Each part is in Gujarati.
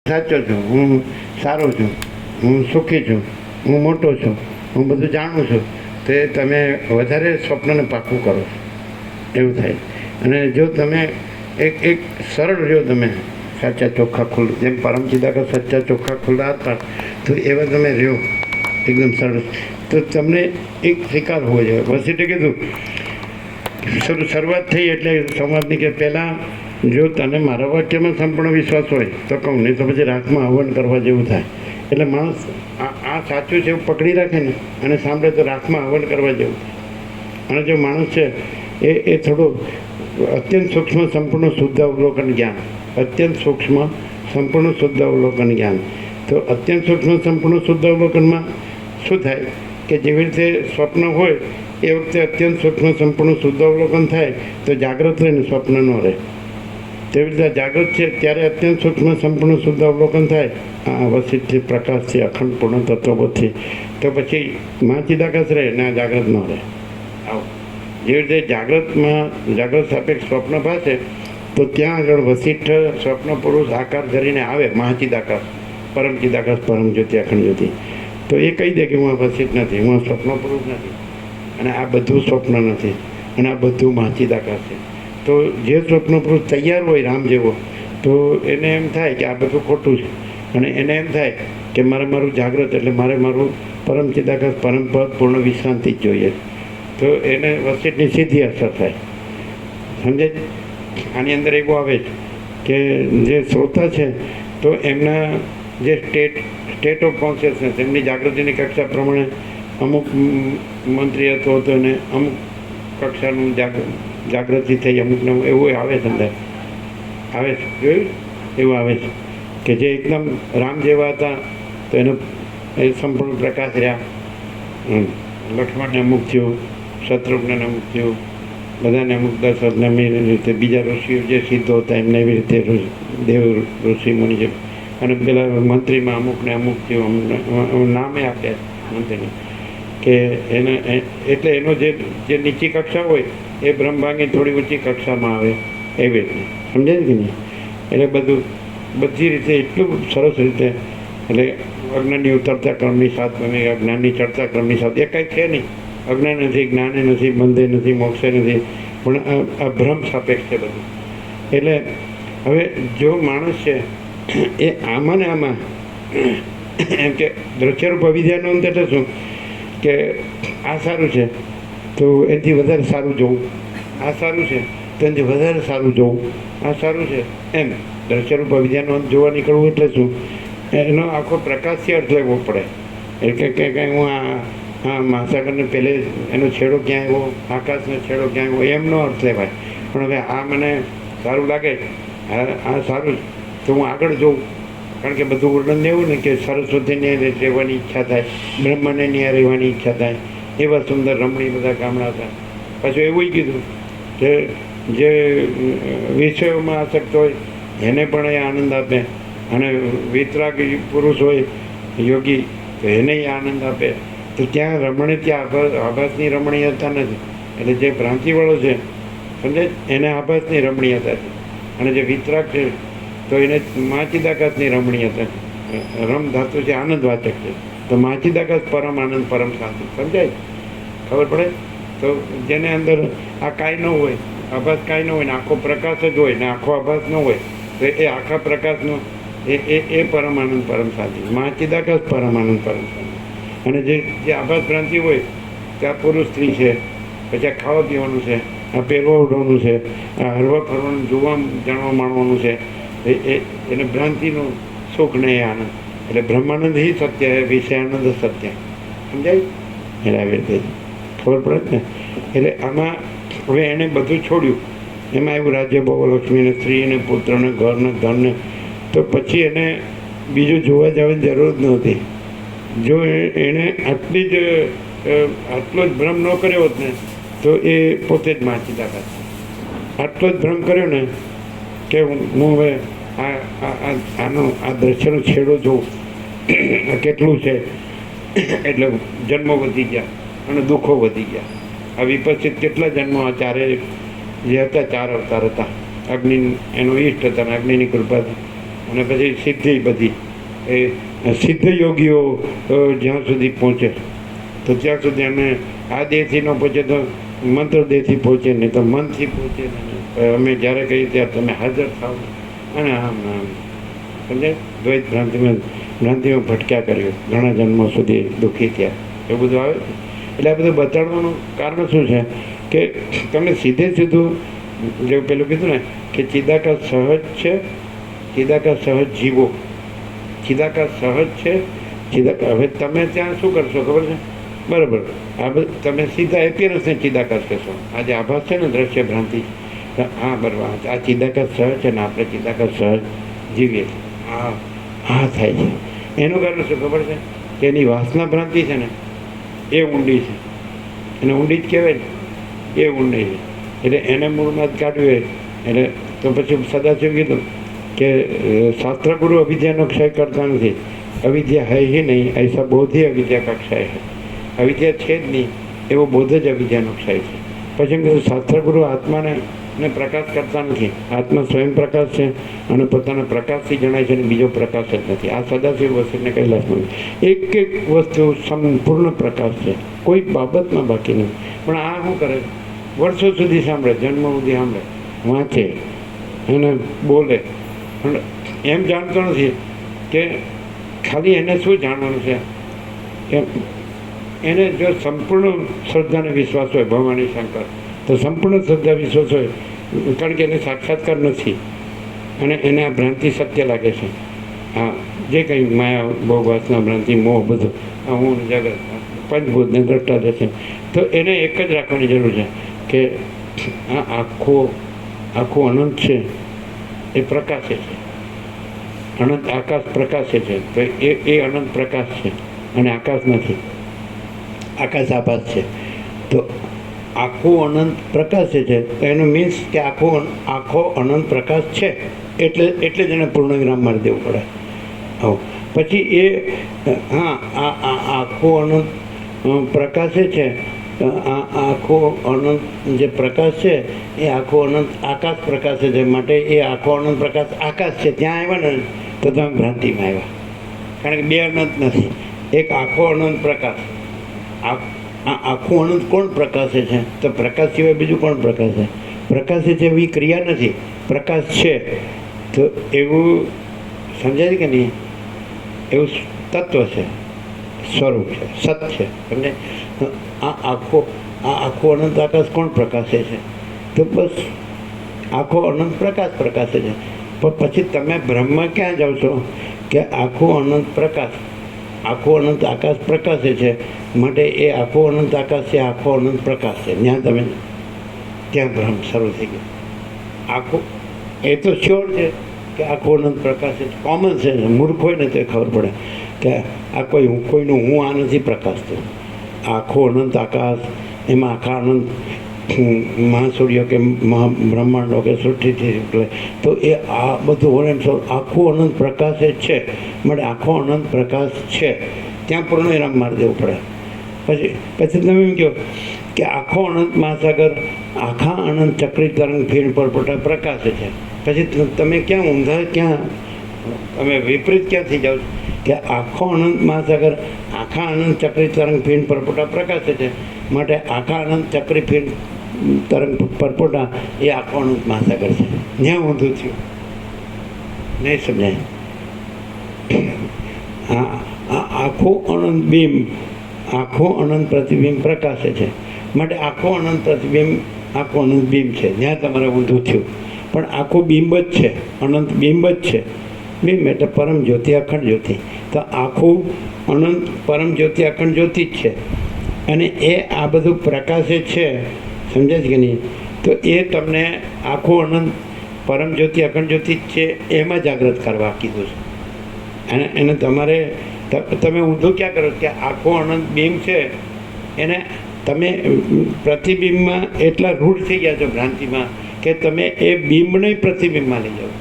સાચો છું, હું સારો છું, હું સુખી છું, હું મોટો છું, હું બધું જાણું છું, તે તમે વધારે સ્વપ્નને પાકું કરો એવું થાય. અને જો તમે એક સરળ રહ્યો, તમે સાચા ચોખ્ખા ખુલ્લું, જેમ પરમચિદાકા સચ્ચા ચોખ્ખા ખુલ્લા હતા, તો એવા તમે રહ્યો એકદમ સરળ, તો તમને એક સ્વીકાર હોવો જોઈએ. વસીટે કીધું શરૂઆત થઈ એટલે સંવાદની કે પહેલાં જો તને મારા વાક્યમાં સંપૂર્ણ વિશ્વાસ હોય તો કહું, નહીં તો પછી રાખમાં હવન કરવા જેવું થાય. એટલે માણસ આ સાચું છે એવું પકડી રાખે ને અને સાંભળે તો રાખમાં હવન કરવા જેવું થાય. અને જો માણસ છે એ થોડું અત્યંત સૂક્ષ્મ સંપૂર્ણ શુદ્ધ અવલોકન જ્ઞાન, અત્યંત સૂક્ષ્મ સંપૂર્ણ શુદ્ધ અવલોકન જ્ઞાન. તો અત્યંત સૂક્ષ્મ સંપૂર્ણ શુદ્ધ અવલોકનમાં શું થાય કે જેવી રીતે સ્વપ્ન હોય એ વખતે અત્યંત સૂક્ષ્મ સંપૂર્ણ શુદ્ધ અવલોકન થાય તો જાગ્રત રહે ને સ્વપ્ન ન રહે. તેવી રીતે જાગૃત છે ત્યારે અત્યંત સૂક્ષ્મ સંપૂર્ણ શુદ્ધ અવલોકન થાય આ અવસ્થિતથી, પ્રકાશથી, અખંડ પૂર્ણ તત્વબોધથી, તો પછી મહાચિદાકાશ રહે ને આ જાગ્રત ન રહે. આવું જેવી રીતે જાગ્રત સાપેક્ષ સ્વપ્ન પાસે તો ત્યાં આગળ વસિષ્ઠ સ્વપ્ન પુરુષ આકાર ધરીને આવે મહાચિદાકાશ, પરમચિદાકાશ, પરમ જ્યોતિ, અખંડ જ્યોતિ. તો એ કહી દે કે હું આ વસિષ્ઠ નથી, હું આ સ્વપ્ન પુરુષ નથી, અને આ બધું સ્વપ્ન નથી, અને આ બધું મહાચિદાકાશ છે. તો જે સ્વપ્ન પુરુષ તૈયાર હોય રામ જેવો, તો એને એમ થાય કે આ બધું ખોટું છે, અને એને એમ થાય કે મારું જાગ્રત એટલે મારું પરમચિદાકાશ, પરમપદ, પૂર્ણ વિશ્રાંતિ જ જોઈએ. તો એને વસિષ્ઠની સીધી અસર થાય. સમજે? આની અંદર એવું આવે છે કે જે શ્રોતા છે તો એમના જે સ્ટેટ ઓફ કોન્શિયસનેસ, એમની જાગૃતિની કક્ષા પ્રમાણે અમુક મંત્રી હતો તો એને અમુક કક્ષાનું જાગૃતિ થઈ, અમુકને એવું આવે છે અંદર આવે છે, જોયું એવું આવે છે કે જે એકદમ રામ જેવા હતા તો એનો એ સંપૂર્ણ પ્રકાશ રહ્યા. લક્ષ્મણને અમુક થયું, શત્રુઘ્નને અમુક થયું, બધાને અમુક દશરથને એવી રીતે, બીજા ઋષિઓ જે સિદ્ધો હતા એમને એવી રીતે દેવ ઋષિ મુનિ છે. અને પેલા મંત્રીમાં અમુકને અમુક થયું, નામે આપ્યા મંત્રીને કે એને એટલે એનો જે નીચી કક્ષા હોય એ બ્રહ્માંગી થોડી ઊંચી કક્ષામાં આવે એવી રીતે. સમજાય કે નહીં? એટલે બધી રીતે એટલું સરસ રીતે, એટલે અજ્ઞાનની ઉતરતા ક્રમની સાથ ગમે, અજ્ઞાનની ચડતા ક્રમની સાથ, એ કાંઈ છે નહીં. અજ્ઞાન નથી, જ્ઞાને નથી, બંધે નથી, મોક્ષે નથી, પણ આ ભ્રમ સાપેક્ષ છે બધું. એટલે હવે જો માણસ છે એ આમાં ને આમાં એમ કે દ્રશ્યરૂપ અવિદ્યાનો અંત એટલે શું કે આ સારું છે તો એનાથી વધારે સારું જોવું, આ સારું છે તો એનાથી વધારે સારું જોવું, આ સારું છે એમ દ્રશ્યરૂપ અવિદ્યાનો અંત જોવા નીકળવું એટલે શું? એનો આખો પ્રકાશથી અર્થ લેવો પડે. એટલે કે કંઈ હું આ મહાસાગરને પહેલે એનો છેડો ક્યાં આવ્યો, આકાશનો છેડો ક્યાં આવ્યો એમનો અર્થ લેવાય. પણ હવે આ મને સારું લાગે, આ સારું તો હું આગળ જોઉં. કારણ કે બધું વર્ણન એવું ને કે સરસ્વતીને રહેવાની ઈચ્છા થાય, બ્રહ્મને ત્યાં રહેવાની ઈચ્છા થાય, એવા સુંદર રમણીય બધા ગામડા હતા. પાછું એવું કીધું કે જે વિષયોમાં આસક્ત હોય એને પણ એ આનંદ આપે, અને વિતરાગ પુરુષ હોય યોગી તો એને આનંદ આપે. તો ત્યાં રમણી, ત્યાં આભાસની રમણીયતા નથી. એટલે જે ભ્રાંતિવાળો છે સમજે એને આભાસની રમણીયતા છે, અને જે વિતરાગ છે તો એને મહાચિદાકાશની રમણીયતા છે. રમ ધાતુ છે આનંદવાચક છે, તો મહાચિદાકાશ પરમ આનંદ, પરમ શાંતિ. સમજાય? ખબર પડે? તો જેને અંદર આ કાંઈ ન હોય, આભાસ કાંઈ ન હોય ને આખો પ્રકાશ જ હોય ને આખો આભાસ ન હોય, તો એ આખા પ્રકાશનો એ પરમ આનંદ, પરમ શાંતિ. મહાચિદાકાશ પરમ આનંદ, પરમ શાંતિ. અને જે આભાસ ભ્રાંતિ હોય કે આ પુરુષ સ્ત્રી છે, પછી આ ખાવા પીવાનું છે, આ પહેરવા ઉઠવાનું છે, આ હરવા ફરવાનું, જોવા જાણવા માણવાનું છે, એને ભ્રાંતિનું સુખ ને એ આનંદ. એટલે બ્રહ્માનંદ હિ સત્ય, વિષયાનંદ સત્ય. સમજાય? એટલે આવી રીતે ખબર પડે ને. એટલે આમાં હવે એણે બધું છોડ્યું, એમાં એવું રાજ્ય, બહુ લક્ષ્મીને, સ્ત્રીને, પુત્રને, ઘરને, ધનને, તો પછી એને બીજું જોવા જવાની જરૂર જ નહોતી. જો એણે આટલો જ ભ્રમ ન કર્યો હોત ને તો એ પોતે જ મહાચિદાકાશ. આટલો જ ભ્રમ કર્યો ને કે હું હવે આ દ્રશ્યનો છેડો જોઉં કેટલું છે, એટલે જન્મો વધી ગયા અને દુઃખો વધી ગયા. આ વિપક્ષિત કેટલા જન્મો, આ ચારે જે હતા, 4 અવતાર હતા. અગ્નિ એનો ઈષ્ટ હતા અને અગ્નિની કૃપાથી અને પછી સિદ્ધિ બધી એ સિદ્ધ યોગીઓ જ્યાં સુધી પહોંચે તો ત્યાં સુધી અમે આ દેહથી ન પહોંચે તો મંત્ર દેહથી પહોંચે નહીં તો મનથી પહોંચે નહીં. અમે જ્યારે કહીએ ત્યારે તમે હાજર થાવ અને આમ સમજે દ્વૈત ભ્રાંતિમાં ભટક્યા કર્યું, ઘણા જન્મો સુધી દુઃખી થયા, એવું બધું આવે. એટલે આ બધું બતાડવાનું કારણ શું છે કે તમે સીધે સીધું જેવું પેલું કીધું ને કે ચિદાકાશ સહજ છે, ચિદાકાશ સહજ જીવો, ચિદાકાશ સહજ છે, હવે તમે ત્યાં શું કરશો ખબર છે? બરાબર, આ બધું તમે સીધા એપિયરન્સને ચિદાકાશ કહેશો. આ જે આભાસ છે ને દ્રશ્ય ભ્રાંતિ, હા બરાબર, આ ચિદાકાશ સહજ છે ને આપણે ચિદાકાશ સહજ જીવીએ. હા થાય છે. એનું કારણ શું ખબર છે કે એની વાસના ભ્રાંતિ છે ને એ ઊંડી છે, એને ઊંડી જ કહેવાય ને, એ ઊંડી છે. એટલે એને મૂળમાં જ કાઢવી એટલે તો પછી સદાશિવ કીધું કે શાસ્ત્રગુરુ અવિદ્યાનો ક્ષય કરતા નથી. અવિદ્યા હૈ હી નહીં ऐसा બોધ ही અવિદ્યા કા ક્ષય है. અવિદ્યા છે જ નહીં એવો બોધ જ અવિદ્યાનો ક્ષય છે. પછી એમ કીધું શાસ્ત્રગુરુ આત્માને પ્રકાશ કરતા નથી. આત્મા સ્વયં પ્રકાશ છે અને પોતાના પ્રકાશથી જણાય છે અને બીજો પ્રકાશ જ નથી. આ સદાશિવ વસ્તુને કૈલાસમાં એક એક વસ્તુ સંપૂર્ણ પ્રકાશ છે, કોઈ બાબતમાં બાકી નહીં. પણ આ શું કરે, વર્ષો સુધી સાંભળે, જન્મ સુધી સાંભળે, વાંચે અને બોલે, પણ એમ જાણતો નથી કે ખાલી એને શું જાણવાનું છે કે એને જો સંપૂર્ણ શ્રદ્ધાને વિશ્વાસ હોય ભવાની શંકર તો સંપૂર્ણ શ્રદ્ધા વિશ્વાસ હોય, કારણ કે એને સાક્ષાત્કાર નથી અને એને આ ભ્રાંતિ સત્ય લાગે છે. હા, જે કંઈ માયા ભોગ વાસના ભ્રાંતિ મોહ બધું આ હું જગત પંચભૂતને દ્રષ્ટા છે, તો એને એક જ રાખવાની જરૂર છે કે આ આખું અનંત છે એ પ્રકાશે છે, અનંત આકાશ પ્રકાશે છે. તો એ અનંત પ્રકાશ છે અને આકાશ નથી, આકાશ આભાસ છે. તો આખું અનંત પ્રકાશે છે તો એનું મીન્સ કે આખો અનંત પ્રકાશ છે એટલે જ એને પૂર્ણવિરામ મારી દેવું પડે. પછી એ આખું અનંત પ્રકાશે છે, આખો અનંત જે પ્રકાશ છે એ આખો અનંત આકાશ પ્રકાશે છે, માટે એ આખો અનંત પ્રકાશ આકાશ છે. ત્યાં આવ્યા ને તો તમે ભ્રાંતિમાં આવ્યા, કારણ કે બે અનંત નથી, એક આખો અનંત પ્રકાશ. આખું અનંત કોણ પ્રકાશે છે? તો પ્રકાશ સિવાય બીજું કોણ પ્રકાશે? પ્રકાશે છે એવી ક્રિયા નથી, પ્રકાશ છે. તો એવું સમજાય કે નહીં? એવું તત્વ છે, સ્વરૂપ છે, સત છે. સમજે? આ આખો અનંત આકાશ કોણ પ્રકાશે છે? તો બસ આખો અનંત પ્રકાશ પ્રકાશે છે. પણ પછી તમે બ્રહ્મ ક્યાં જાઓ છો કે આખું અનંત પ્રકાશ, આખું અનંત આકાશ પ્રકાશે છે, માટે એ આખો અનંત આકાશ છે, આખો અનંત પ્રકાશ છે. ત્યાં ભ્રમ શરૂ થઈ ગયો. આખું એ તો શ્યોર છે કે આખો અનંત પ્રકાશ છે, કોમન છે. મૂર્ખ હોય ને તો ખબર પડે કે આ કોઈનું હું આ નથી પ્રકાશતું. આખો અનંત આકાશ, એમાં આખા અનંત મહાસૂર્ય કે મહાબ્રહ્માંડો કે સૃષ્ટિથી નીકળે તો એ આ બધું આખું અનંત પ્રકાશ જ છે, માટે આખો અનંત પ્રકાશ છે. ત્યાં પૂર્ણવિરામ મારી દેવું પડે. પછી તમે એમ કહો કે આખો અનંત મહાસાગર, આખા અનંત ચક્રી તરંગ ફીણ પરપોટા પ્રકાશે છે. પછી તમે ક્યાં ઊંધા, ક્યાં તમે વિપરીત ક્યાંથી જાઓ કે આખો અનંત મહાસાગર, આખા અનંત ચક્રી તરંગ ફીણ પરપોટા પ્રકાશે છે, માટે આખા અનંત ચક્રી ફીણ તરંગ પરપોટા એ આખો અનંત મહાસાગર છે. જ્યાં ઊંધું થયું નહીં સમજાય. આખું અનંત બિંબ, આખું અનંત પ્રતિબિંબ પ્રકાશે છે, માટે આખું અનંત પ્રતિબિંબ આખું અનંત બિંબ છે. જ્યાં તમારે ઊંધું થયું, પણ આખું બિંબ જ છે, અનંત બિંબ જ છે. બિંબ એટલે પરમ જ્યોતિ, અખંડ જ્યોતિ. તો આખું અનંત પરમ જ્યોતિ, અખંડ જ્યોતિ જ છે. અને એ આ બધું પ્રકાશે છે, સમજાય છે કે નહીં? તો એ તમને આખું અનંત પરમ જ્યોતિ, અખંડ જ્યોતિ જ છે, એમાં જાગૃત કરવા કીધું છે. અને એને તમારે તમે ઊંધું ક્યાં કરો કે આખું અનંત બિંબ છે, એને તમે પ્રતિબિંબમાં એટલા રૂઢ થઈ ગયા છો ભ્રાંતિમાં કે તમે એ બિંબને પ્રતિબિંબમાં લઈ જાઓ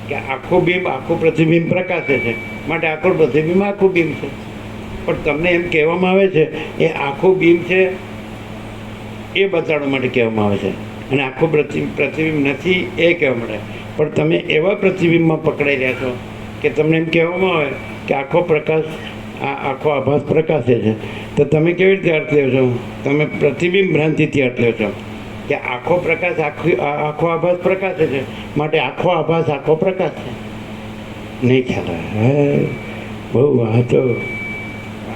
કે આખું બિંબ, આખું પ્રતિબિંબ પ્રકાશે છે, માટે આખું પ્રતિબિંબ આખું બિંબ છે. પણ તમને એમ કહેવામાં આવે છે એ આખું બિંબ છે એ બતાડવા માટે કહેવામાં આવે છે, અને આખું પ્રતિબિંબ નથી એ કહેવા માટે પણ તમે એવા પ્રતિબિંબમાં પકડાઈ રહ્યા છો કે તમને એમ કહેવામાં આવે કે આખો પ્રકાશ આખો આભાસ પ્રકાશે છે, તો તમે કેવી રીતે અર્થ લ્યો છો? તમે પ્રતિબિંબ ભ્રાંતિથી અર્થ લ્યો છો કે આખો પ્રકાશ આખો આભાસ પ્રકાશે છે, માટે આખો આભાસ આખો પ્રકાશ છે. નહીં ખ્યાલ આવે. બહુ આ તો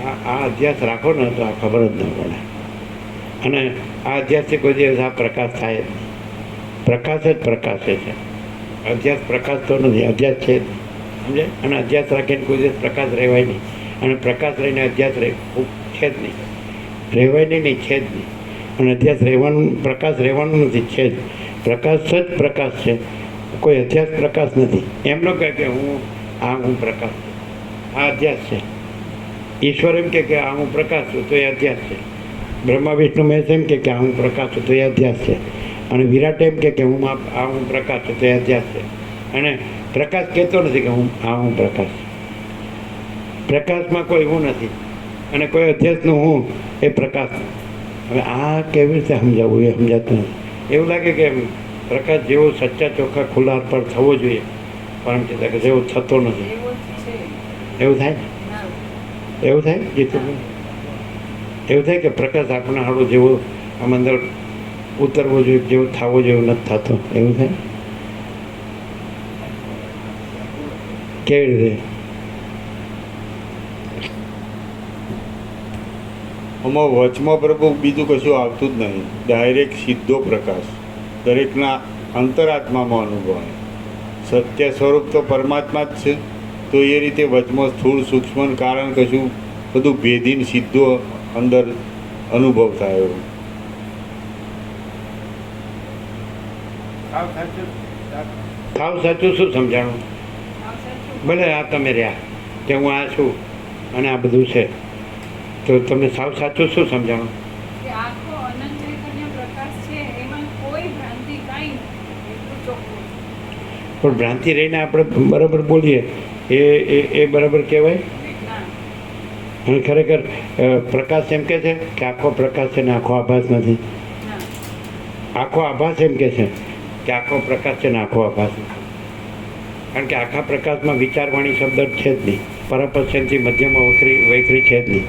આ અભ્યાસ રાખો ને તો આ ખબર જ ન પડે. અને આ અભ્યાસથી કોઈ દિવસ આ પ્રકાશ થાય જ નહીં. પ્રકાશ જ પ્રકાશે છે. અભ્યાસ પ્રકાશ તો નથી, અભ્યાસ છે જ નહીં. સમજે? અને અભ્યાસ રાખીને કોઈ દિવસ પ્રકાશ રહેવાય નહીં. અને પ્રકાશ રહીને અભ્યાસ છે જ નહીં. રહેવાય નહીં, છે જ નહીં. અને અભ્યાસ રહેવાનું, પ્રકાશ રહેવાનું નથી, છે જ. પ્રકાશ જ પ્રકાશ છે, કોઈ અધ્યાસ પ્રકાશ નથી. એમ ન કહે કે હું પ્રકાશ છું, આ અધ્યાસ છે. ઈશ્વર એમ કે આ હું પ્રકાશ છું, તો એ અધ્યાસ છે. બ્રહ્મા વિષ્ણુ મહેશ એમ કે આ હું પ્રકાશ છું, તો એ અધ્યાસ છે. અને વિરાટ એમ કે હું પ્રકાશ છું, તો એ અધ્યાસ છે. અને પ્રકાશ કહેતો નથી કે હું પ્રકાશ છું. પ્રકાશમાં કોઈ હું નથી અને કોઈ અધ્યાસનું હું એ પ્રકાશ. હવે આ કેવી રીતે સમજાવવું એ સમજાતું નથી. એવું લાગે કે પ્રકાશ જેવો સચ્ચા ચોખ્ખા ખુલ્લા પર થવો જોઈએ, પરંતુ જેવો થતો નથી. એવું થાય ને? એવું થાય જીતુભાઈ? એવું થાય કે પ્રકાશ આપણા હાડો જેવો આમ અંદર ઉતરવો જોઈએ, જેવો થવો જેવો નથી થતો. એવું થાય કેવી રીતે? આમાં વચમાં પ્રભુ બીજું કશું આવતું જ નહીં. ડાયરેક્ટ સીધો પ્રકાશ દરેકના અંતરાત્મામાં અનુભવાય. સત્ય સ્વરૂપ તો પરમાત્મા જ છે, તો એ રીતે વચમાં સ્થૂળ સૂક્ષ્મ કારણ કશું બધું ભેદીને સીધો અંદર અનુભવ થાય. થાવ સાચું શું સમજાણું? ભલે આ તમે રહ્યા કે હું આ છું અને આ બધું છે, તો તમને સાવ સાચું શું સમજાણું? પણ ભ્રાંતિ રહીને આપણે બરાબર બોલીએ એ બરાબર કહેવાય? અને ખરેખર પ્રકાશ એમ કે છે કે આખો પ્રકાશ છે ને આખો આભાસ નથી. આખો આભાસ એમ કે છે કે આખો પ્રકાશ છે ને આખો આભાસ નથી. કારણ કે આખા પ્રકાશમાં વિચારવાણી શબ્દ છે જ નહીં. પરપશ્ચિમથી મધ્યમાં વૈખરી છે જ નહીં.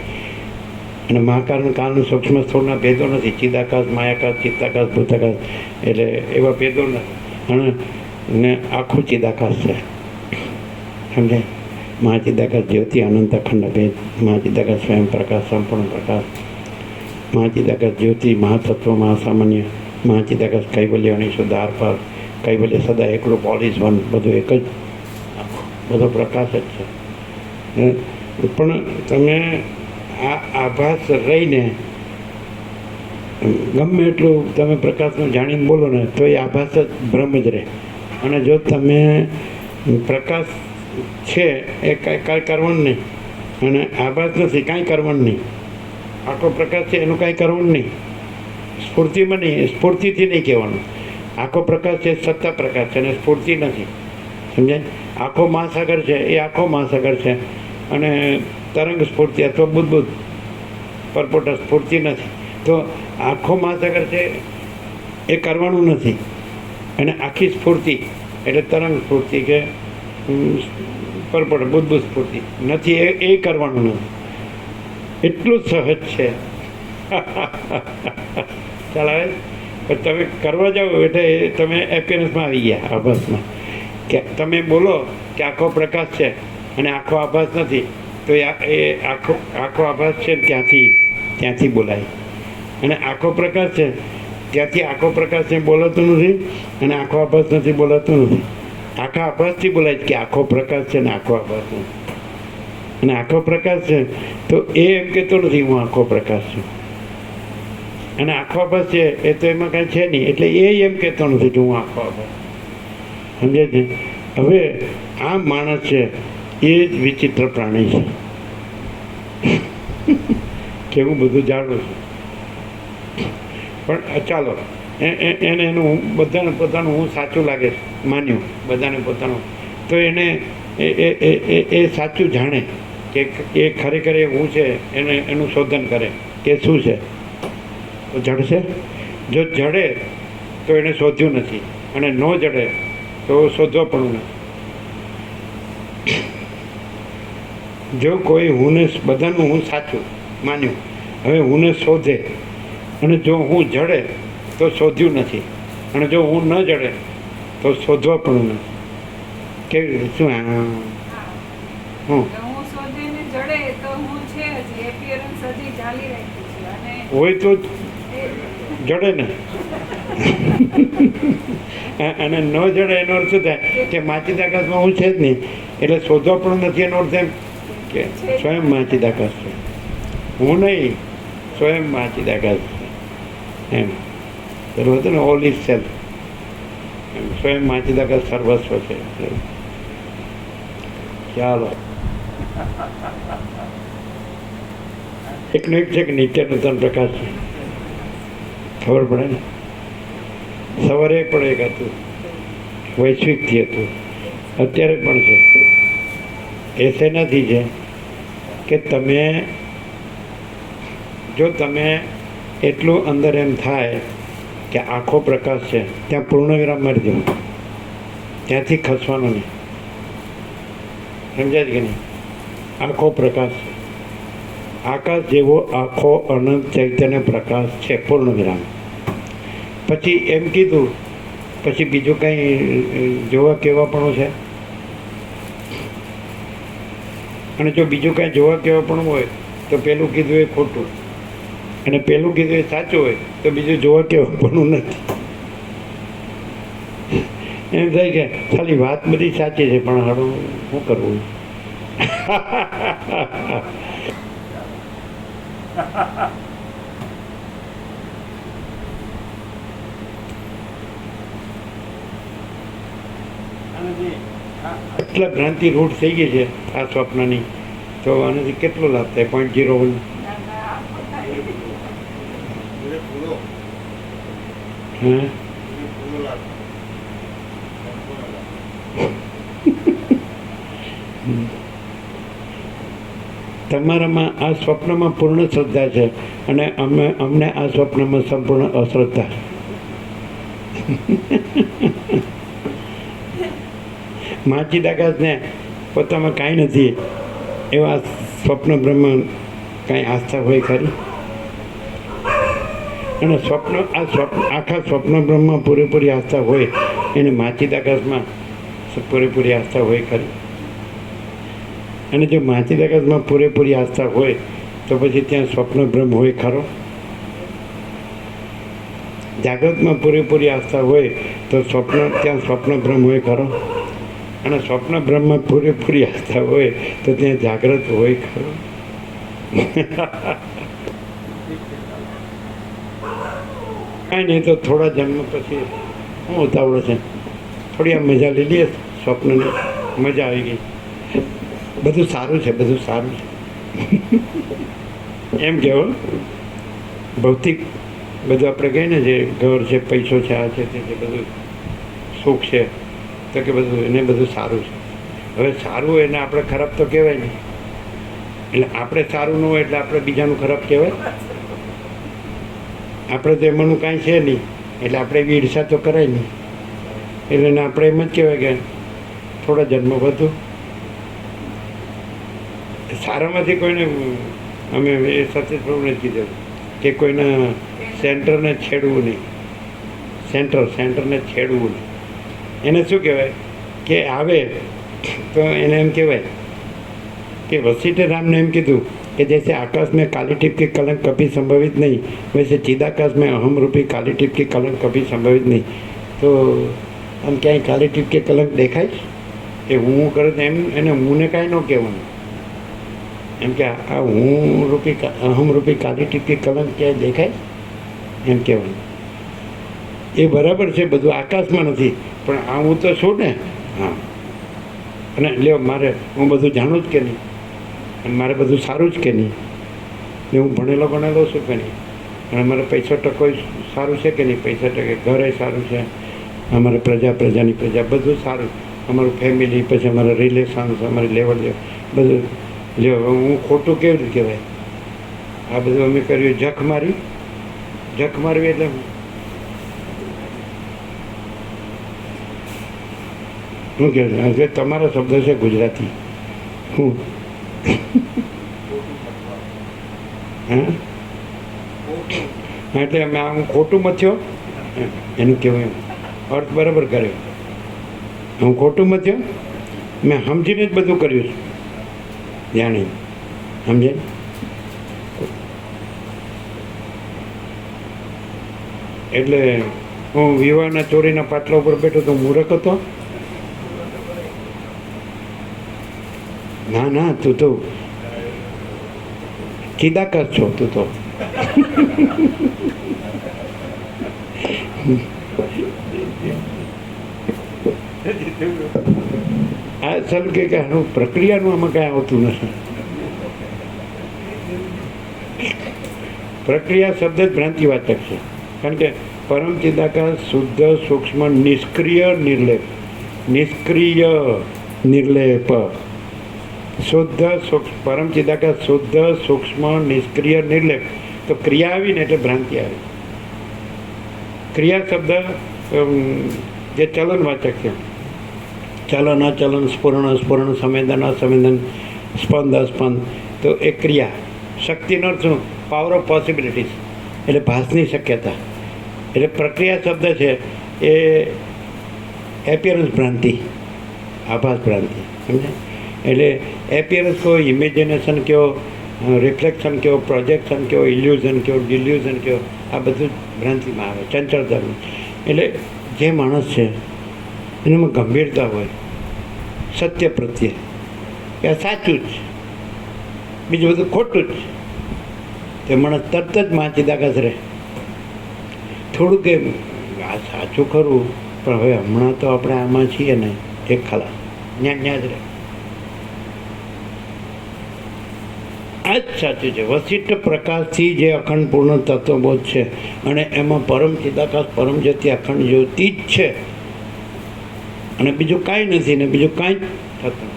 અને મહાકાળનું કાળનું સૂક્ષ્મ સ્થૂળના ભેદો નથી. ચિદાકાશ, માયાકાશ, ચિત્તાકાશ, ભૂતાકાશ, એટલે એવા ભેદો નથી. અને ને આખું ચિદાકાશ છે. સમજાય? મહાચિદાકાશ જ્યોતિ અનંત અખંડ ભેદ, મહાચિદાકાશ સ્વયં પ્રકાશ, સંપૂર્ણ પ્રકાશ, મહાચિદાકાશ જ્યોતિ, મહાતત્વ, મહાસામાન્ય, મહાચિદાકાશ કૈવલ્ય, અનિશુદ્ધ આરપાર, કૈવલ્ય સદા એકલું, પોલીસ વન, બધું એક જ બધો પ્રકાશ જ છે. પણ તમે આ આભાસ રહીને ગમે એટલું તમે પ્રકાશનું જાણીને બોલો ને તો એ આભાસ જ ભ્રમ જ રહે. અને જો તમે પ્રકાશ છે એ કાંઈ કરવાનું નહીં અને આભાસ નથી કાંઈ કરવાનું નહીં, આખો પ્રકાશ છે એનું કાંઈ કરવાનું નહીં, સ્ફૂર્તિમાં નહીં, સ્ફૂર્તિથી નહીં કહેવાનું. આખો પ્રકાશ છે સત્તા પ્રકાશ છે અને સ્ફૂર્તિ નથી. સમજાય? આખો મહાસાગર છે એ આખો મહાસાગર છે અને તરંગ સ્ફૂર્તિ અથવા બુદ્ધ પરપોટ સ્ફૂર્તિ નથી. તો આખો મહાસાગર છે એ કરવાનું નથી અને આખી સ્ફૂર્તિ એટલે તરંગ સ્ફૂર્તિ કે પરપોટ બુદ્ધ સ્ફૂર્તિ નથી એ કરવાનું નથી. એટલું જ સહજ છે. ચાલ આવે તમે કરવા જાઓ એટલે તમે એપિયરન્સમાં આવી ગયા, આભાસમાં. કે તમે બોલો કે આખો પ્રકાશ છે અને આખો આભાસ નથી, તો એ આખો આભાસ છે ત્યાંથી બોલાય. અને આખો પ્રકાશ છે ત્યાંથી આખો પ્રકાશ છે બોલાતું નથી અને આખો આભાસ નથી બોલાતું નથી. આખા આભાસથી બોલાય કે આખો પ્રકાશ છે ને આખો આભાસ નથી. અને આખો પ્રકાશ છે તો એ એમ કહેતો નથી હું આખો પ્રકાશ છું. અને આખો આભાસ છે એ તો એમાં કાંઈ છે નહીં એટલે એ એમ કહેતો નથી કે હું આખો આભાસ. સમજે છે? હવે આ માણસ છે એ જ વિચિત્ર પ્રાણી છે કે હું બધું જાણું છું. પણ ચાલો એને એનું બધાને પોતાનું હું સાચું લાગે માન્યું, બધાને પોતાનું, તો એને એ સાચું જાણે કે એ ખરેખર એ હું છે એનું શોધન કરે કે શું છે. તો જડશે. જો જડે તો એને શોધ્યું નથી અને ન જડે તો તો શોધવા પણ નથી. જો કોઈ હુંને બધાનું હું સાચું માન્યું, હવે હુંને શોધે અને જો હું જડે તો શોધ્યું નથી, અને જો હું ન જડે તો શોધવા પણ નથી. કેવી રીતે શું હું હું શોધીને જડે તો હું છે જ, એપિયરન્સ હજી ચાલી રાખી છે અને હોય તો જડે ને અને ન જડે એનો અર્થ શું થાય કે માચિદ આકાશમાં હું છે જ નહીં, એટલે શોધવા પણ નથી. એનો અર્થ એમ કે સ્વયં માચિદ આકાશ છે, હું નહીં, સ્વયં માચિદ આકાશ છે એમ. પેલું હતું ને ઓલ ઇઝ સેલ્ફ, એમ સ્વયં માચિદ આકાશ સર્વસ્વ છે. ચાલો, એકનો એક છે કે નિત્યનૂતન પ્રકાશ છે, ખબર પડે ને. સવારે પણ એક હતું, વૈશ્વિકથી હતું, અત્યારે પણ છે. એ શેનાથી છે કે તમે જો તમે એટલું અંદર એમ થાય કે આખો પ્રકાશ છે, ત્યાં પૂર્ણ વિરામ મારી દેવું, ત્યાંથી ખસવાનું નહીં. સમજાય કે નહીં? આખો પ્રકાશ છે, આકાશ જેવો આખો અનંત ચૈતન્ય પ્રકાશ છે, પૂર્ણ વિરામ. પછી એમ કીધું, પછી બીજું કંઈ જોવા કેવા પણ છે? અને જો બીજું કાંઈ જોવા કેવા પણ હોય તો પેલું કીધું એ ખોટું, અને પેલું કીધું એ સાચું હોય તો બીજું જોવા કેવા પણ નથી. એમ થાય કે ખાલી વાત બધી સાચી છે પણ હારું શું કરવું. એટલા ભ્રાંતિ રૂટ થઈ ગઈ છે આ સ્વપ્નની, તો આનાથી કેટલો લાભ થાય? 0.01. હા, તમારામાં આ સ્વપ્નમાં પૂર્ણ શ્રદ્ધા છે અને અમને આ સ્વપ્નમાં સંપૂર્ણ અશ્રદ્ધા. માચિદ આકાશને પોતામાં કાંઈ નથી એવા સ્વપ્ન બ્રહ્મ કાંઈ આસ્થા હોય ખરી? અને આખા સ્વપ્ન બ્રહ્મમાં પૂરેપૂરી આસ્થા હોય એને માચિદ આકાશમાં પૂરેપૂરી આસ્થા હોય ખરી? અને જો માચિદ આકાશમાં પૂરેપૂરી આસ્થા હોય તો પછી ત્યાં સ્વપ્ન બ્રહ્મ હોય ખરો? જાગ્રતમાં પૂરેપૂરી આસ્થા હોય તો ત્યાં સ્વપ્ન બ્રહ્મ હોય ખરો? અને સ્વપ્ન બ્રહ્મમાં પૂરેપૂરી આસ્થા હોય તો ત્યાં જાગ્રત હોય ખરો? કાંઈ નહીં, તો થોડા જન્મ પછી શું ઉતાવળ છે? થોડી આ મજા લઈ લઈએ સ્વપ્નની, મજા આવી ગઈ. બધું સારું છે, બધું સારું છે એમ કહેવો. ભૌતિક બધું આપણે કહીએ ને, જે ઘર છે, પૈસો છે, આ છે, તે છે, બધું સુખ છે, તો કે બધું એને બધું સારું છે. હવે સારું હોય એને આપણે ખરાબ તો કહેવાય નહીં. એટલે આપણે સારું ન હોય એટલે આપણે બીજાનું ખરાબ કહેવાય? આપણે તો એમાંનું કાંઈ છે નહીં એટલે આપણે એવી ઈર્ષા તો કરાય નહીં. એટલે આપણે એમ જ કહેવાય કે થોડા જન્મ વધુ સારામાંથી કોઈને અમે એ સતીશ પ્રભુને જ કીધું કે કોઈના સેન્ટરને છેડવું નહીં, સેન્ટરને છેડવું નહીં. એને શું કહેવાય કે આવે તો એને એમ કહેવાય કે વસીઠે રામને એમ કીધું कि जैसे आकाश में काली टिप की कलंक कभी संभवित नहीं, वैसे चिदाकाश में अहम रूपी काली टिप की कलंक कभी संभवित नहीं. तो આમ ક્યાંય કાલી ટીપ કે કલંક દેખાય કે હું કરે તો એમ એને હુંને કાંઈ ન કહેવાનું, એમ કે આ હું રૂપી અહમ રૂપી કાલી ટીપ કે કલંક ક્યાંય દેખાય એમ કહેવાનું. એ બરાબર છે, બધું આકાશમાં નથી, પણ આ હું તો છું ને. હા, અને લ્યો મારે હું બધું જાણું જ કે નહીં, અને મારે બધું સારું જ કે નહીં, ને હું ભણેલો છું કે નહીં, અને મારે પૈસા ટકો સારું છે કે નહીં, પૈસા ટકે ઘરે સારું છે, અમારે પ્રજાની પ્રજા બધું સારું, અમારું ફેમિલી, પછી અમારા રિલેશન્સ, અમારી લેવલ બધું લ્યો. હું ખોટું કેવી રીતે કહેવાય? આ બધું અમે કર્યું જખ મારવી એટલે શું કહે છે એટલે તમારો શબ્દ છે ગુજરાતી શું હા એટલે અમે આમ ખોટું મથ્યો એનું કહેવાય અર્થ બરાબર કર્યો હું ખોટું મથ્યો મેં સમજીને જ બધું કર્યું છે જાણી સમજે એટલે હું વિવાહના ચોરીના પાટલા ઉપર બેઠો તો મૂર્ખ હતો ના ના તું તો ચિદાકસ છો તું તો આ સર કે આનું પ્રક્રિયાનું આમાં કાંઈ આવતું નથી પ્રક્રિયા શબ્દ જ ભ્રાંતિવાચક છે કારણ કે પરમ ચિદાકાશ શુદ્ધ સૂક્ષ્મ નિષ્ક્રિય નિર્લેપ શુદ્ધ સૂક્ષ્મ પરમ ચિદાકાશ શુદ્ધ સૂક્ષ્મ નિષ્ક્રિય નિર્લેપ તો ક્રિયા આવીને એટલે ભ્રાંતિ આવી ક્રિયા શબ્દ જે ચલનવાચક છે ચલન અચલન સ્ફુરણ સંવેદન અસંવેદન સ્પંદ અસ્પંદ તો એ ક્રિયા શક્તિનો અર્થ શું પાવર ઓફ પોસિબિલિટીઝ એટલે ભાસની શક્યતા એટલે પ્રક્રિયા શબ્દ છે એ એપિયરન્સ ભ્રાંતિ આભાસ ભ્રાંતિ સમજે એટલે એપિયરન્સ કહો ઇમેજિનેશન કહો રિફ્લેક્શન કહો પ્રોજેક્શન કહો ઇલ્યુઝન કહો ડિલ્યુઝન કહો આ બધું જ ભ્રાંતિમાં આવે ચંચળતા એટલે જે માણસ છે એનામાં ગંભીરતા હોય સત્ય પ્રત્યે કે આ સાચું જ બીજું બધું ખોટું જ તે માણસ તરત જ ચિદાકાશ રહે થોડું કે આ સાચું ખરું પણ હવે હમણાં તો આપણે આમાં છીએ ને એક ખલાસ ત્યાં જ રહે આ જ સાચું છે વશિષ્ઠ પ્રકાશથી જે અખંડ પૂર્ણ તત્વબોધ છે અને એમાં પરમ ચિદાકાશ પરમ જ્યોતિ અખંડ જ્યોતિ જ છે અને બીજું કાંઈ નથી ને બીજું કાંઈ જ થતું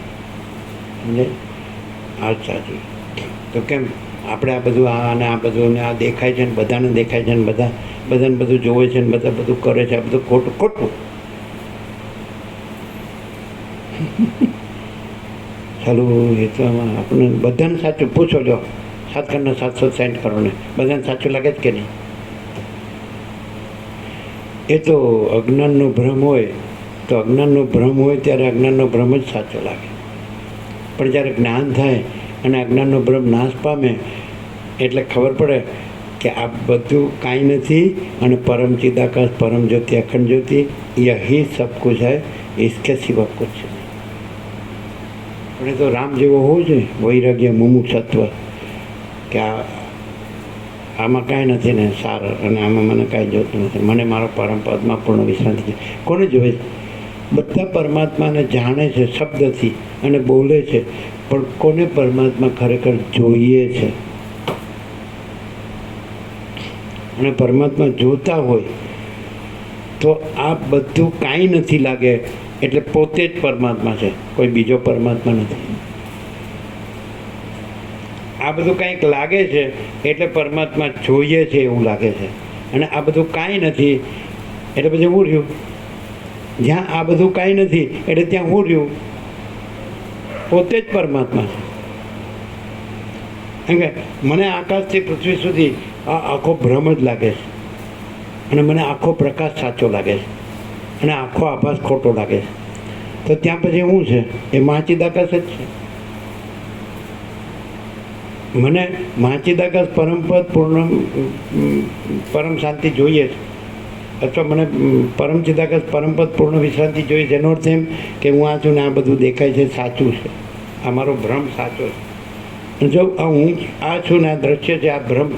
સમજે આ જ સાચું તો કેમ આપણે આ બધું અને આ બધું ને આ દેખાય છે ને બધાને દેખાય છે ને બધાને બધું જોવે છે ને બધા બધું કરે છે આ બધું ખોટું ખોટું ચાલુ એ તો આપણે બધાને સાચું પૂછો જો 7 કરના 760 કરોડને બધાને સાચું લાગે જ કે નહીં એ તો અજ્ઞાનનો ભ્રમ હોય તો અજ્ઞાનનો ભ્રમ હોય ત્યારે અજ્ઞાનનો ભ્રમ જ સાચો લાગે પણ જ્યારે જ્ઞાન થાય અને અજ્ઞાનનો ભ્રમ નાશ પામે એટલે ખબર પડે કે આ બધું કાંઈ નથી અને પરમ ચિદાકાશ પરમ જ્યોતિ અખંડ જ્યોતિ યહી સબ કુછ है इसके सिवा कुछ नहीं પણ એ તો રામ જેવો હોવું જોઈએ વૈરાગ્ય મુમુક્ષત્વ કે આમાં કાંઈ નથી ને સાર અને આમાં મને કાંઈ જોતું નથી મને મારો પરમ પદમાં પૂર્ણ વિશ્રાંતિ છે કોને જોવે છે બધા પરમાત્માને જાણે છે શબ્દથી અને બોલે છે પણ કોને પરમાત્મા ખરેખર જોઈએ છે અને પરમાત્મા જોતા હોય તો આ બધું કાંઈ નથી લાગે એટલે પોતે જ પરમાત્મા છે કોઈ બીજો પરમાત્મા નથી આ બધું કાંઈક લાગે છે એટલે પરમાત્મા જોઈએ છે એવું લાગે છે અને આ બધું કાંઈ નથી એટલે પછી હું રહ્યું જ્યાં આ બધું કાંઈ નથી એટલે ત્યાં હું રહ્યું પોતે જ પરમાત્મા છે કારણ કે મને આકાશથી પૃથ્વી સુધી આ આખો ભ્રમ જ લાગે છે અને મને આખો પ્રકાશ સાચો લાગે છે અને આખો આભાસ ખોટો લાગે છે તો ત્યાં પછી શું છે એ ચિદાકાશ જ છે મને ચિદાકાશ પરમપદ પૂર્ણ પરમ શાંતિ જોઈએ છે અથવા મને પરમ ચિદાકાશ પરમપદ પૂર્ણ વિશ્રાંતિ જોઈએ છે એનો અર્થ એમ કે હું આ છું ને આ બધું દેખાય છે સાચું છે આ મારો ભ્રમ સાચો છે જો હું આ છું ને આ દ્રશ્ય છે આ ભ્રમ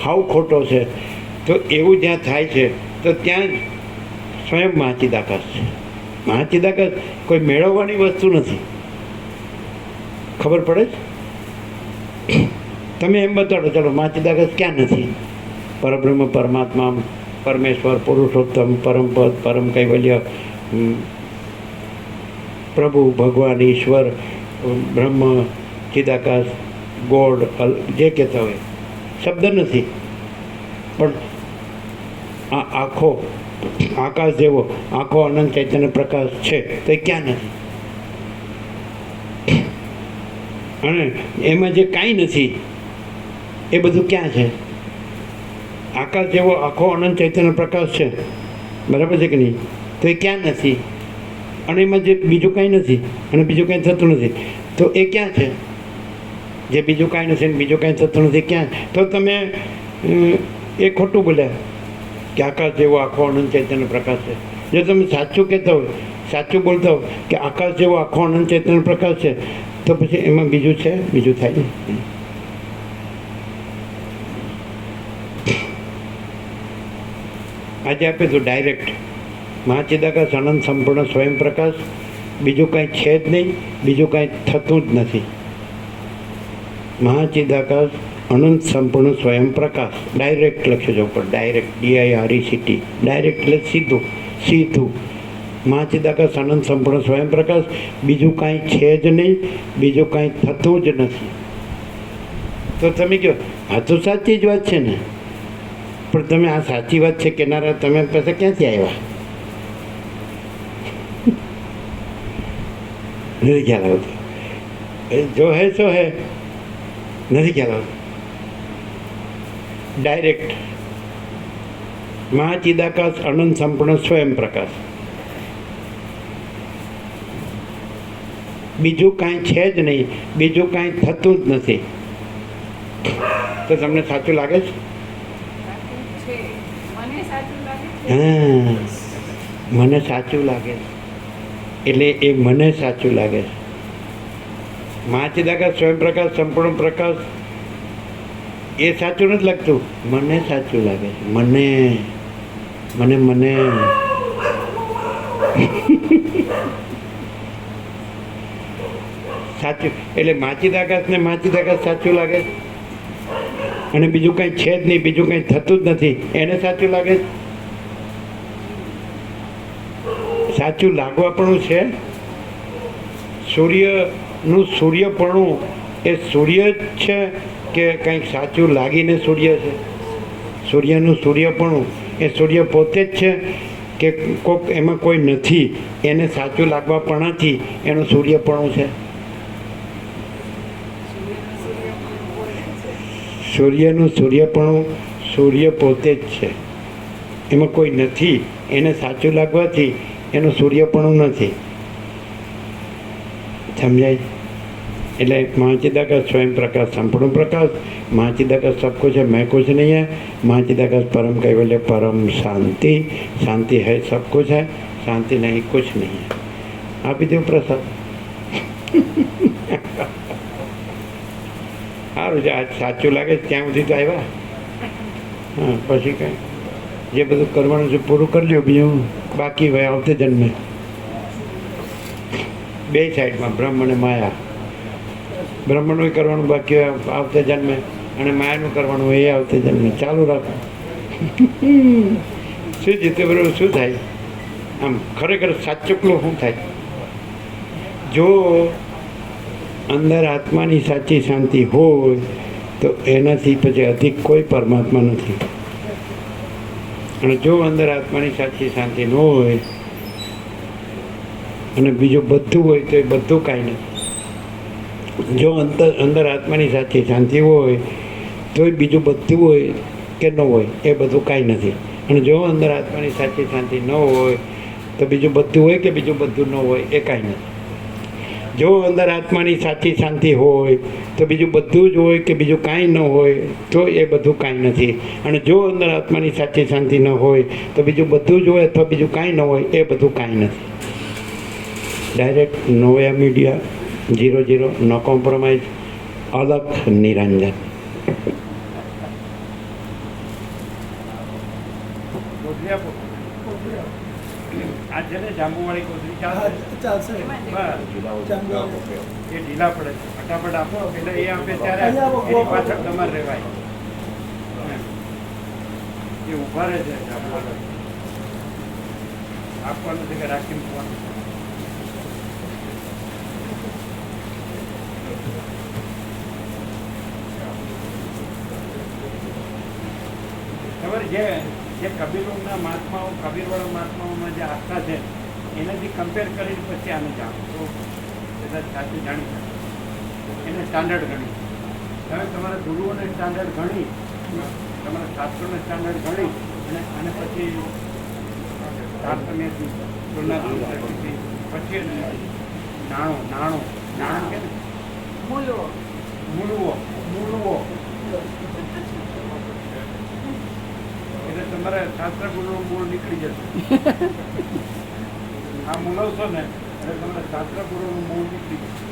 હાવ ખોટો છે તો એવું જ્યાં થાય છે તો ત્યાં જ સ્વયં ચિદાકાશ છે ચિદાકાશ કોઈ મેળવવાની વસ્તુ નથી ખબર પડે છે તમે એમ બતાડો ચાલો ચિદાકાશ ક્યાં નથી પરબ્રહ્મ પરમાત્મા પરમેશ્વર પુરુષોત્તમ પરમપદ પરમ કૈવલ્ય પ્રભુ ભગવાન ઈશ્વર બ્રહ્મ ચિદાકાશ ગોડ જે કહેતા હોય શબ્દ નથી પણ આ આખો આકાશ જેવો આખો અનંત ચૈતન્ય પ્રકાશ છે તો એ ક્યાં નથી અને એમાં જે કાંઈ નથી એ બધું ક્યાં છે? આકાશ જેવો આખો અનંત ચૈતન્ય પ્રકાશ છે, બરાબર છે કે નહીં? તો એ ક્યાં નથી? અને એમાં જે બીજું કાંઈ નથી અને બીજું કાંઈ થતું નથી, તો એ ક્યાં છે? જે બીજું કાંઈ નથી અને બીજું કાંઈ થતું નથી ક્યાં? તો તમે એ ખોટું બોલ્યા કે આકાશ જેવો આખો અનંત ચૈતન્ય પ્રકાશ છે. જો તમે સાચું કહેતા હોય, સાચું બોલતા હો કે આકાશ જેવો આખો અનંત ચૈતન્ય પ્રકાશ છે, તો પછી એમાં બીજું છે? બીજું થાય ને. આજે આપે તો ડાયરેક્ટ મહાચિદાકાશ અનંત સંપૂર્ણ સ્વયં પ્રકાશ, બીજું કાંઈ છે જ નહીં, બીજું કાંઈ થતું જ નથી. મહાચિદાકાશ અનંત સંપૂર્ણ સ્વયં પ્રકાશ, ડાયરેક્ટ લખજો ઉપર, ડાયરેક્ટ, DIRECT, ડાયરેક્ટ એટલે સીધું સીધું. મહાચિદાકાશ અનંત સંપૂર્ણ સ્વયં પ્રકાશ, બીજું કાંઈ છે જ નહીં, બીજું કાંઈ થતું જ નથી. તો તમે કહો આ તો સાચી જ વાત છે ને, પણ તમે આ સાચી વાત છે કેનારા તમે પાસે ક્યાંથી આવ્યા? નથી ખ્યાલ આવતો. જો હે સો હે, નથી ખ્યાલ આવતો. ડાયરેક્ટ મહાચિદાકાશ અનંત સંપૂર્ણ સ્વયં પ્રકાશ, બીજું કાંઈ છે જ નહીં, બીજું કાંઈ થતું જ નથી. તો તમને સાચું લાગે છે? સાચું છે. મને સાચું લાગે છે. હા, મને સાચું લાગે છે. એટલે એ મને સાચું લાગે છે. મહાચિદાકાશ સ્વયં પ્રકાશ સંપૂર્ણ પ્રકાશ એ સાચું નથી લાગતું, મને સાચું લાગે છે. મને મને મને સાચું એટલે મહાચિદાકાશને મહાચિદાકાશ સાચું લાગે છે, અને બીજું કાંઈ છે જ નહીં, બીજું કાંઈ થતું જ નથી, એને સાચું લાગે છે. સાચું લાગવાપણું છે. સૂર્યનું સૂર્યપણું એ સૂર્ય જ છે કે કંઈક સાચું લાગીને સૂર્ય છે? સૂર્યનું સૂર્યપણું એ સૂર્ય પોતે જ છે કે કોક એમાં કોઈ નથી, એને સાચું લાગવાપણાથી એનું સૂર્યપણું છે? સૂર્યનું સૂર્યપણું સૂર્ય પોતે જ છે, એમાં કોઈ નથી, એને સાચું લાગવાથી એનું સૂર્યપણું નથી. સમજાય? એટલે महाचिदाकाश स्वयं प्रकाश संपूर्ण प्रकाश, महाचिदाकाश सब कुछ है, मैं कुछ नहीं है. महाचिदाकाश परम कैवल्य परम शांति, शांति है सब कुछ है, शांति नहीं कुछ नहीं है. આપી દઉં પ્રસાદ. સારું છે, આજ સાચું લાગે ત્યાં સુધી તો આવ્યા. હા, પછી કાંઈ જે બધું કરવાનું છે પૂરું કરી લ્યો, બીજું બાકી હોય આવતે જન્મે. બે સાઈડમાં બ્રહ્મ અને માયા. બ્રહ્મનું કરવાનું બાકી હોય આવતે જન્મે, અને માયાનું કરવાનું હોય એ આવતે જન્મે. ચાલુ રાખો. શું જીતે બરોબર શું થાય? આમ ખરેખર સાચુકલું શું થાય? જો અંદર આત્માની સાચી શાંતિ હોય તો એનાથી પછી અધિક કોઈ પરમાત્મા નથી. અને જો અંદર આત્માની સાચી શાંતિ ન હોય અને બીજું બધું હોય તો એ બધું કાંઈ નથી. જો અંદર આત્માની સાચી શાંતિ હોય તો એ બીજું બધું હોય કે ન હોય એ બધું કાંઈ નથી. અને જો અંદર આત્માની સાચી શાંતિ ન હોય તો બીજું બધું હોય કે બીજું બધું ન હોય એ કાંઈ નથી. જો અંદર આત્માની સાચી શાંતિ હોય તો બીજું બધું જ હોય કે બીજું કાંઈ ન હોય તો એ બધું કાંઈ નથી. અને જો અંદર આત્માની સાચી શાંતિ ન હોય તો બીજું બધું જ હોય અથવા બીજું કાંઈ ન હોય એ બધું કાંઈ નથી. ડાયરેક્ટ નોયા મીડિયા 00 નો કોમ્પ્રોમાઇઝ. અલખ નિરંજન. આ છે ને જાંબુવાળી કોથળી ચાલશે? એ ઢીલા પડે છે, ફટાફટ આપો એટલે એ આપે ત્યારે એની પાછળ તમારે રહેવાય. એ ઊભા રહે છે જાંબુવાળા. આપવાનું છે કે રાખી મૂકવાનું? ખબર જે કબીરોના મહાત્માઓ, કબીરવાળા મહાત્માઓમાં જે આસ્થા છે એનાથી કમ્પેર કરીને પછી આને જાણો તો કદાચ સાચું જાણી શકે. એને સ્ટાન્ડર્ડ ગણી. હવે તમારા ગુરુઓને સ્ટાન્ડર્ડ ગણી, તમારા શાસ્ત્રોને સ્ટાન્ડર્ડ ગણી અને પછી તારતમ્યથી તુલના પછી નાણું કે ને મૂલવો. મૂળવો એટલે તમારે શાસ્ત્ર ગુરુનું મૂળ નીકળી જશે. આ મૂલવશો ને એટલે તમારે શાસ્ત્ર ગુરુનું મૂળ નીકળી જશે.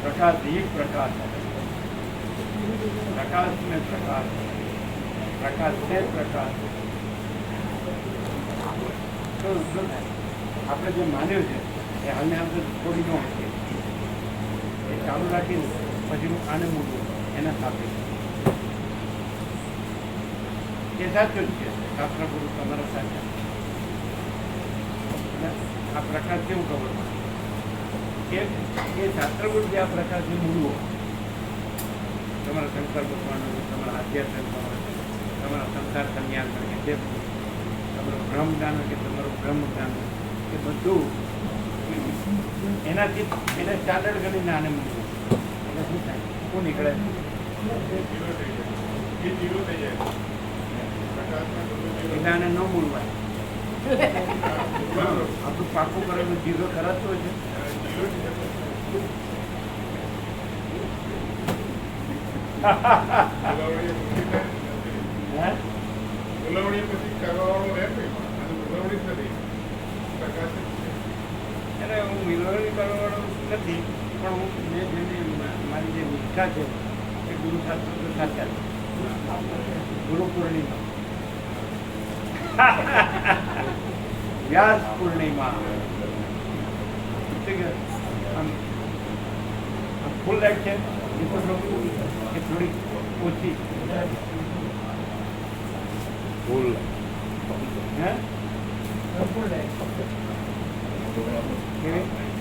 પ્રકાશ ને પ્રકાશ છે પ્રકાશ. તો આપણે જે માન્યું છે એ હાલને આપણે થોડી ન હોય એ ચાલુ રાખીને પછી આને મૂકવું એના સાથે એ સાચું જ છે. શાસ્ત્ર ગુરુ તમારા સાચા. અને આ પ્રકાશ કેવું ખબર પડે કે એ શાસ્ત્ર ગુરુ જે આ પ્રકાશની મૂળવો તમારા શંકર ભગવાનનું, તમારા આધ્યાત્મ, તમારા સંસાર કન્યા કે જે તમારું બ્રહ્મ જ્ઞાન કે તમારું બ્રહ્મ જ્ઞાન એ બધું એનાથી એને સ્ટાન્ડર્ડ ગણીને આને મૂકવું એટલે શું થાય? શું નીકળે? એટલે આને ન મૂળવાય. આપણું પાકું કરેલું જીરો કરાતું હોય છે. એટલે હું મિલવણી કરવાવાળો નથી, પણ હું મારી જે ઈચ્છા છે એ ગુરુ શાસ્ત્ર તો સાચા છે. ગુરુ પૂર્ણિમા, વ્યાસ પૂર્ણિમા, આમ ફૂલ લાઈટ છે એ થોડી ઓછી ફૂલ હે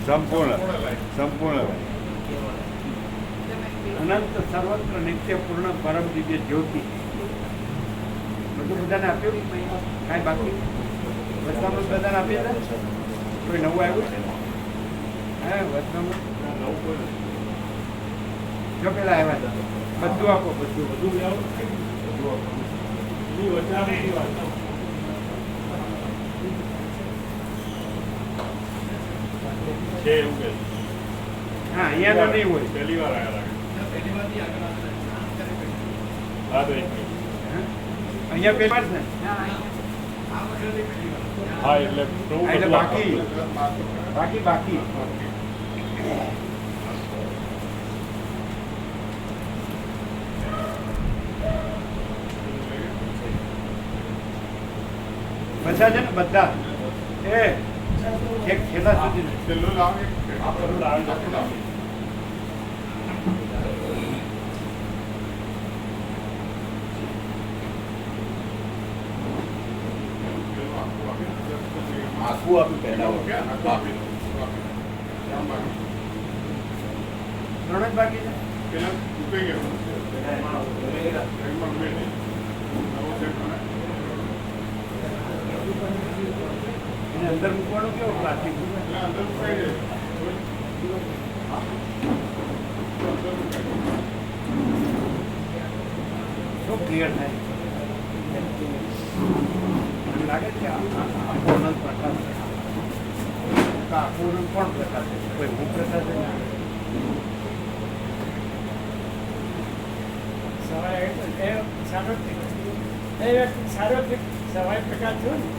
સંપૂર્ણ અનંત સર્વત્ર નિત્ય પૂર્ણ પરમ દિવ્ય જ્યોતિ બધું બધાને આપ્યું. કાંઈ બાકી વચનામૃત બધાને આપીએ છે. કોઈ નવું આવ્યું છે? હે વચનામૃત જો પેલા આવ્યા હતા બધું આપો. બધું હા અહીંયા તો નહીં હોય. પહેલી વાર આવ્યા અહીંયા પેલા જ ને. હા એટલે બાકી બધા છે ને બધા એક છેલ્લા સુધી આખું આપ્યું પહેલા ત્રણ જ બાકી છે. એને અંદર મૂકવાનું કેવો પ્લાસ્ટિક શું ક્લિયર થાય? મને લાગે છે આખો અનંત પ્રકાશ છે. આખો કોણ પ્રકાશ છે? કોઈ હું પ્રકાશ છે?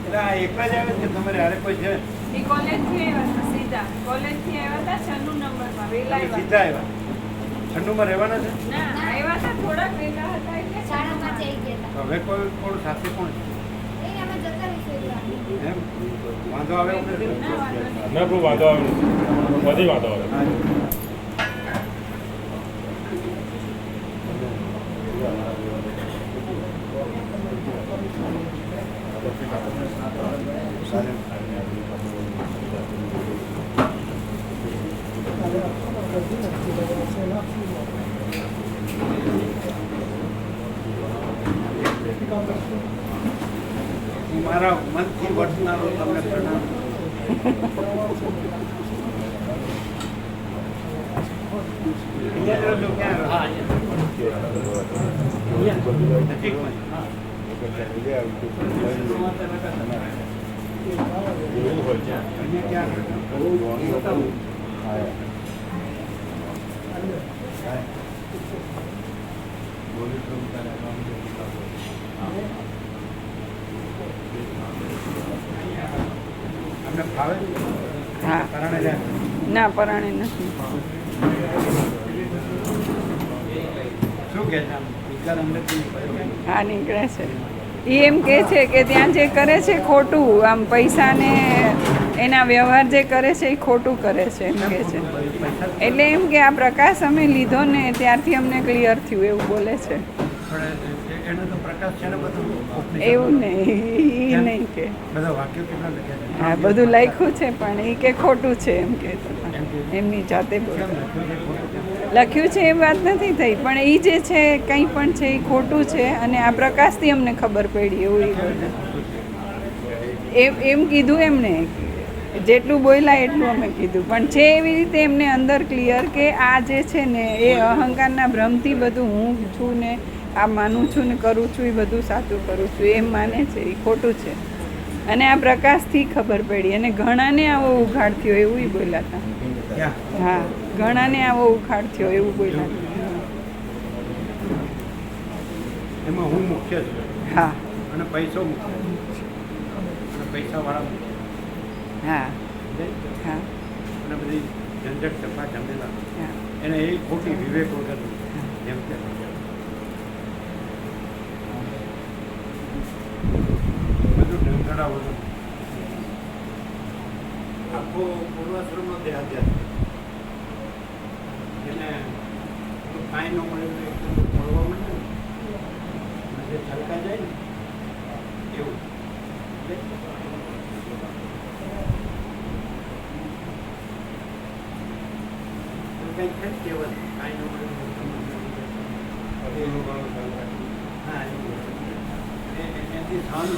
એટલે આ એકલા જ આવે છે? તમારે હારે કોઈ છે? એ કોલેજથી આવ્યા હતા સીધા. કોલેજથી આવ્યા હતા 96 નંબરમાં વહેલા સીધા આવ્યા. આવ્યા. ઠંડુમાં રહેવાના છે? ના આવ્યા હતા થોડાક વહેલા હતા એટલે શાળા પાસે આવી ગયા તો હવે કોઈ કોણ સાથે કોણ છે? હતા. એ અમે જતા રહીશું. એમ વાંધો આવે એવું નથી ને? ના વાંધો નહીં. ના કોઈ વાંધો આવે નથી. બધી વાંધો આવે. હું મારા મનથી વર્તનારો તમને પ્રણામ. હા ના પરાણે નથી. હા નીકળે છે. એ એમ કહે છે કે ત્યાં જે કરે છે ખોટું, આમ પૈસાને એના વ્યવહાર જે કરે છે એ ખોટું કરે છે એમ કહે છે. એટલે એમ કે આ પ્રકાશ અમે લીધો ને ત્યારથી અમને ક્લિયર થયું એવું બોલે છે. એવું નહીં, એ નહીં કે હા બધું લખ્યું છે પણ એ કે ખોટું છે એમ કે એમની જાતે લખ્યું છે એ વાત નથી થઈ, પણ એ જે છે કંઈ પણ છે એ ખોટું છે અને આ પ્રકાશથી અમને ખબર પડી એવું એ બોલે. એમ કીધું એમને, જેટલું બોલ્યા એટલું અમે કીધું, પણ છે એવી રીતે એમને અંદર ક્લિયર કે આ જે છે ને એ અહંકારના ભ્રમથી બધું હું છું ને આ માનું છું ને કરું છું એ બધું સાચું કરું છું એમ માને છે, એ ખોટું છે. અને આ પ્રકાશથી ખબર પડી અને ઘણાને આવો ઉઘાડ થયો એવું ઈ બોલ્યા હતા. હા ઘણાને આવો ઉઘાડ થયો એવું બોલ્યા હતા. એમાં હું મુખ્ય છું હા અને પૈસો મુખ્ય અને પૈસાવાળા હા હા અને બધી ઝંઝટ સફા જમેલા હા એને એ ખોટી વિવેક વગર જેમ કે બધું ઢંગધડા વગર આખો પૂર્વાશ્રમનો દેહ અધ્યાત્મ એને કાંઈ ન મળે એકદમ મળવા માંડે ને જે છલકા જાય ને એવું કંઈક છે ને કહેવત કાંઈ ન મળે હા એનાથી ધન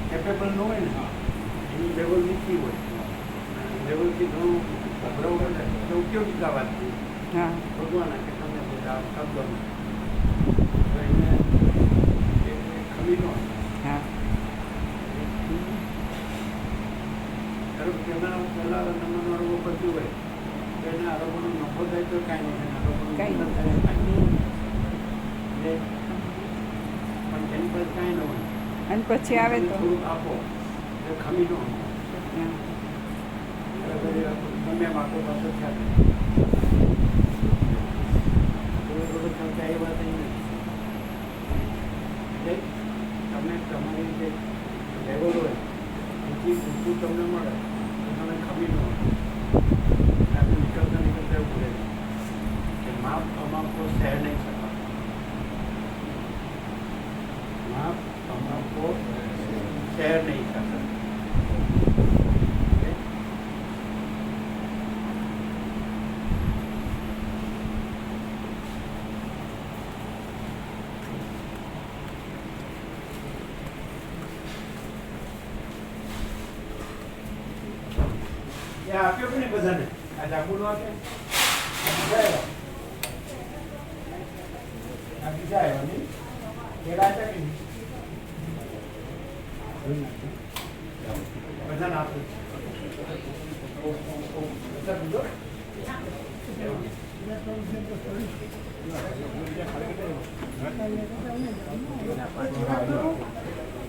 કેપેબલ ન હોય ને એની લેવલ નીચી હોય લેવલથી ઘણું અઘરું હોય તો ઉપયોગિતા વાત છે હા ભગવાન કે તમે બધા શબ્દોમાં તો એને ખમી ન હોય હા પહેલાં નંબરનો આરોપો કરતું હોય તો એના આરોપોનો નફો થાય તો કાંઈ નહીં આરોપોનો કાંઈ નુકસાન થાય કાંઈ નહીં પણ તેની પાસે કાંઈ ન હોય અને પછી આવે તો થોડુંક આપો એ ખમી ન હોય હા. તમે વાતો પાછો થયા થોડું ચાલતા એ વાત અહીં નથી તમે તમારી જે લેવલ હોય એથી ઊંચું તમને મળે તો તમે ખમી ન હોય આપણે નીકળતા નીકળતા એવું બોલે કે માપ અમાપ કો સહેર નહીં સકા માપ અમાપ કો સહેર નહીં સકા આપ્યો કે નહીં બધાને આ જાગુડો આપે આ બીજા આવ્યા નહીં કેળા આપ્યા કે નહીં બધાને આપ્યું બધા બીજો